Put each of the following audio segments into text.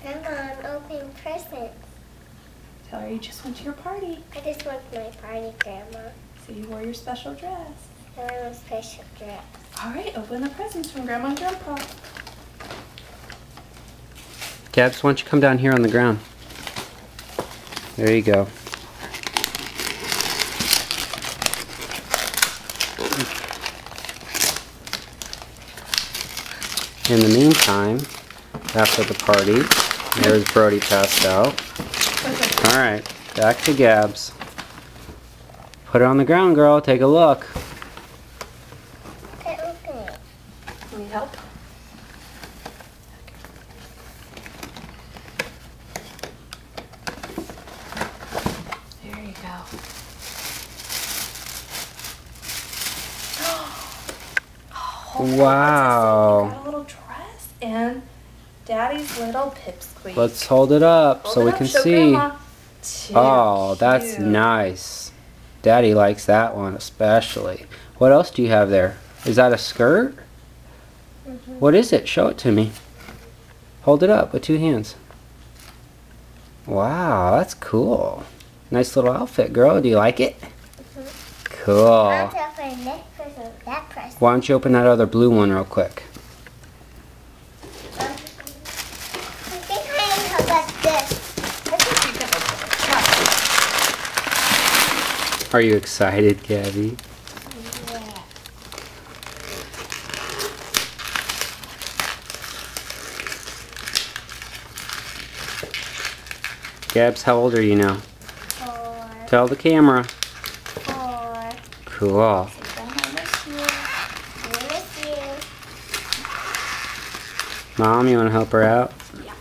Grandma, I'm opening presents. Tell her you just went to your party. I just went to my party, Grandma. So you wore your special dress. I wore my special dress. All right, open the presents from Grandma and Grandpa. Gabs, why don't you come down here on the ground? There you go. In the meantime, after the party, there's Brody passed out. Alright, back to Gabs. Put it on the ground, girl. Take a look. I open it. Need help? There you go. Wow. Got a little dress and Daddy's little pipsqueak. Let's hold it up so we can Show see. Grandma. Too Oh, that's cute. nice. Daddy likes that one especially. What else do you have there? Is that a skirt? What is it? Show it to me. Hold it up with two hands. Wow, that's cool. Nice little outfit, girl. Do you like it? Cool. I'll open this present, that present. Why don't you open that other blue one real quick? I think I am like this. I think you can open it. Are you excited, Gabi? Yeah. Gabs, how old are you now? 4, Tell the camera. 4. Cool. Grandma, I miss you. I miss you. Mom, you want to help her out? Yeah.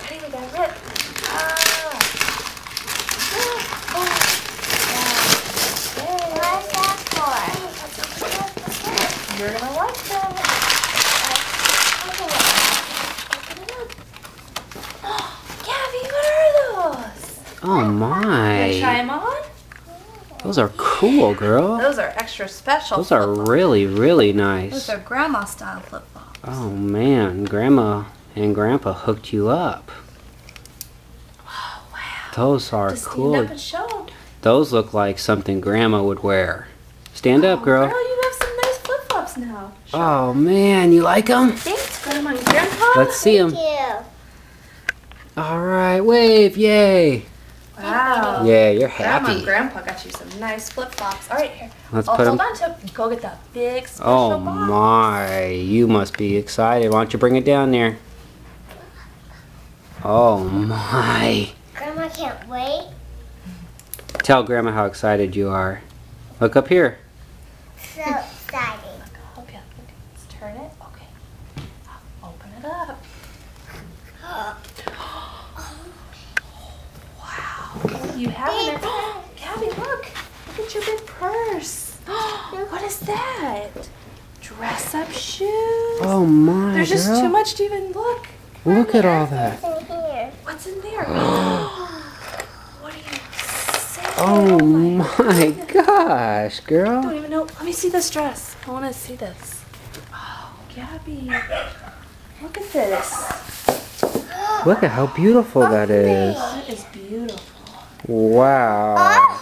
Ready? We got it. Ah. What's that for? You're gonna like them. Gabi, what are those? Oh Can I try my. them on? Those are cool, girl. Those are extra special. Those are really, really nice. Those are grandma style flip flops. Oh man, Grandma and Grandpa hooked you up. Oh wow. Those are Just cool. stand up and show them. Those look like something Grandma would wear. Stand up, girl. Girl, you have some nice flip flops now. Oh man, you like them? Thanks, Grandma and Grandpa. Let's see them. Thank All right, wave, yay. Wow. Yeah, you're Grandma and happy. Grandpa got you some nice flip flops. All right, here. Let's Oh, put hold them. on to it. Go get that big special Oh box. my, you must be excited. Why don't you bring it down there? Oh my. you. Grandma can't wait. Tell Grandma how excited you are. Look up here. So excited. Okay, let's turn it. Okay. Open it up. Wow. You have it. Gabi, look. Look at your big purse. What is that? Dress up shoes. Oh my, There's just girl. too much to even look. Look at all that. What's in here? What's in there? What are you saying? Oh my gosh, I girl. don't even know. Let me see this dress. I want to see this. Oh, Gabi. Look at this. Look at how beautiful that is. That is beautiful. Wow. A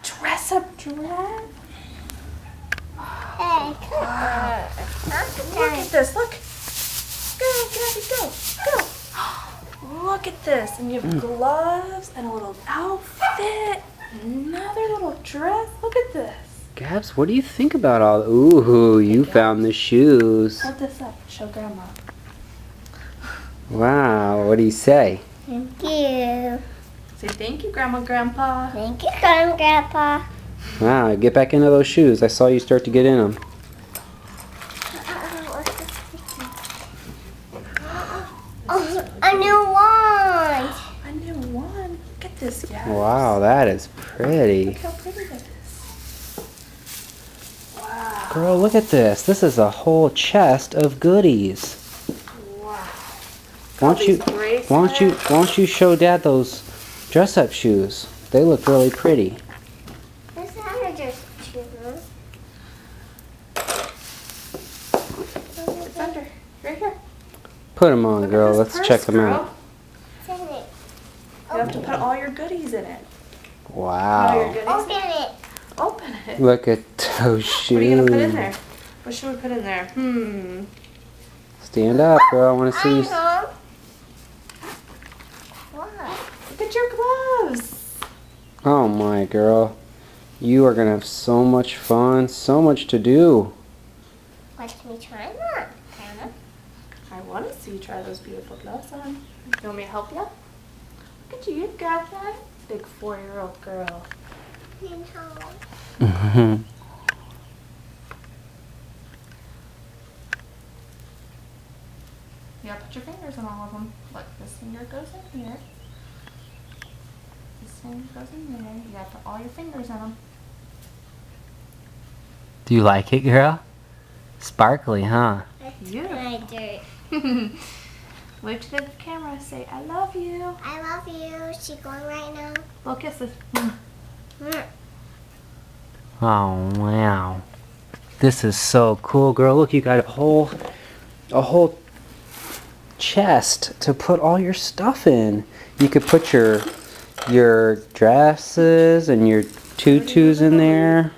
dress up dress. Hey, come on. Look at this. Look. Go, Gabi, go. Go. Look at this. And you have gloves and a little outfit. Another little dress. Look at this. Gabs, what do you think about all? Ooh, you found the shoes. Hold this up. Show Grandma. Wow, what do you say? Thank you. Say thank you, Grandma and Grandpa. Thank you, Grandpa. Wow, get back into those shoes. I saw you start to get in them. Oh, a new one. A new one. Look at this, guys. Wow, that is pretty. Look how pretty that is. Wow. Girl, look at this. This is a whole chest of goodies. Wow. Why don't you, Bracelets. why don't you show Dad those dress-up shoes? They look really pretty. This is how to just choose. It's under. Right here. Put them on, Look girl. at this Let's check purse, them girl. out. It's in it. You have to put all your goodies in it. All your Wow. goodies. Open it. Open it. Look at those shoes. What are you gonna put in there? What should we put in there? Stand up, girl. I want to see you. What? Look at your gloves. Oh my girl. You are going to have so much fun. So much to do. Watch me try that. Grandma. I want to see you try those beautiful gloves on. You want me to help you? Look at you. You got that. Big 4-year-old girl. You gotta put your fingers on all of them. Look, this finger goes in here. This finger goes in there. You gotta put all your fingers on them. Do you like it, girl? Sparkly, huh? That's Yeah. my dirt. Wave to the camera. Say, I love you. I love you. She going right now. Blow kisses. Oh, wow. This is so cool, girl. Look, you got a whole chest to put all your stuff in. You could put your dresses and your tutus in there.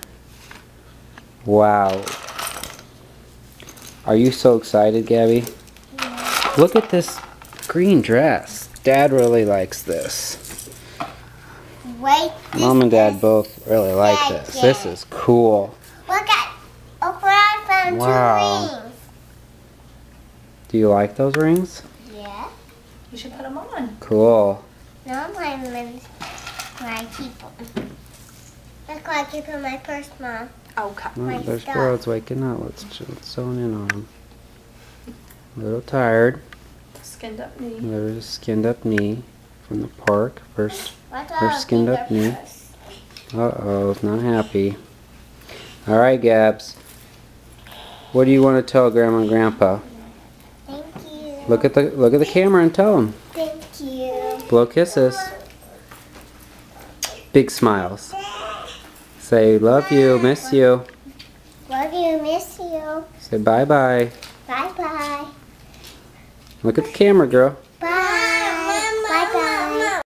Wow. Are you so excited, Gabby? Yeah. Look at this green dress. Dad really likes this. Wait. Mom and Dad both really like Dad, this. yeah. This is cool. Look at. Oprah, I found Wow. 2 rings. Do you like those rings? Yeah. You should put them on. Cool. No, mine lives where I keep them. That's why I keep in my purse, Mom. Okay. Oh, My there's stuff. birds waking up. Let's zone in on them. A little tired. Skinned up knee. There's a skinned up knee from the park. First What's skinned up knee. Uh-oh, not happy. All right, Gabs. What do you want to tell Grandma and Grandpa? Thank you. Look at the camera and tell them. Thank you. Blow kisses. Big smiles. Say love you, miss you. Love you, miss you. Say bye-bye. Bye bye. Look at the camera, girl.